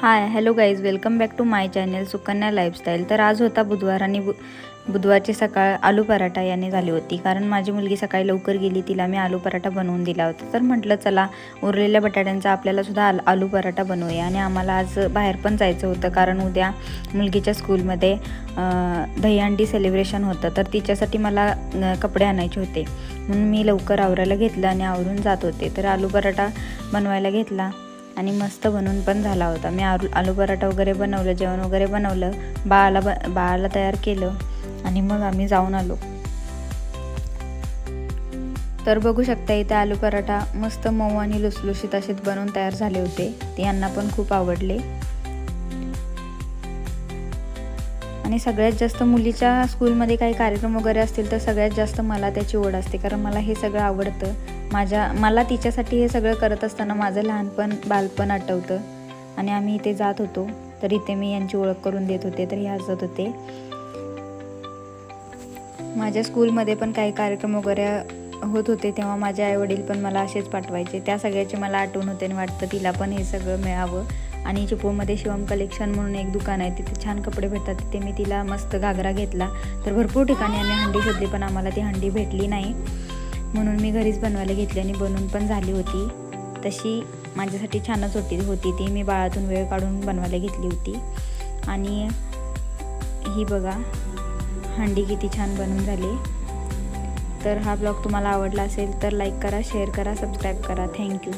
High hello guys, welcome back to my channel Sukanya lifestyle. तर आज होता बुधवार आणि बुधवारची सकाळ आलू पराठा याने झाली होती, कारण माझी मुलगी सकाळी लवकर गेली, तिला मी आलू पराठा बनवून दिला होता। तर म्हटलं चला उरलेल्या बटाट्यांचा आपल्याला सुद्धा आलू पराठा बनवूया। आणि आम्हाला आज बाहेर पण जायचं होतं, कारण उद्या मुलगीच्या स्कूलमध्ये दहीहंडी सेलिब्रेशन होतं। तर तिच्यासाठी मला कपडे आणायचे होते, म्हणून मी लवकर आवरायला घेतलं आणि आवरून जात होते। तर आलू पराठा बनवायला घेतला आणि मस्त बनवून पण झाला होता। मी आलू पराठा वगैरे बनवलं, जेवण वगैरे बनवलं, बाळाला तयार केलं आणि मग आम्ही जाऊन आलो। तर बघू शकता इथे आलू पराठा मस्त मऊ आणि लुसलुशीत असे बनवून तयार झाले होते। ते यांना पण खूप आवडले। आणि सगळ्यात जास्त मुलीच्या स्कूलमध्ये काही कार्यक्रम वगैरे असतील तर सगळ्यात जास्त मला त्याची ओढ असते, कारण मला हे सगळं आवडतं। मला तिच्यासाठी हे सगळं करत असताना माझं बालपण आठवतं। आणि आम्ही इथे जात होतो, तर इथे मी यांची ओळख करून देत होते, तर हे हसत होते। माझ्या स्कूलमध्ये पण काही कार्यक्रम वगैरे होत होते, तेव्हा माझे आईवडील पण मला असेच पाठवायचे। त्या सगळ्याची मला आठवण होते आणि वाटतं तिला पण हे सगळं मिळावं। आणि चिपळूणमध्ये शिवम कलेक्शन म्हणून एक दुकान आहे, तिथे छान कपडे भेटतात। तिथे मी तिला मस्त घागरा घेतला। तर भरपूर ठिकाणी आम्ही हंडी शोधली, पण आम्हाला ती हंडी भेटली नाही, म्हणून मी घरीच बनवायला घेतली आणि बनवून पण झाली होती। तशी माझ्यासाठी छानच होती ती। मी बाळातून वेळ काढून बनवायला घेतली होती। आणि ही बघा हंडी किती छान बनवून झाली। तर हा ब्लॉग तुम्हाला आवडला असेल तर लाईक करा, शेअर करा, सबस्क्राईब करा। थँक्यू।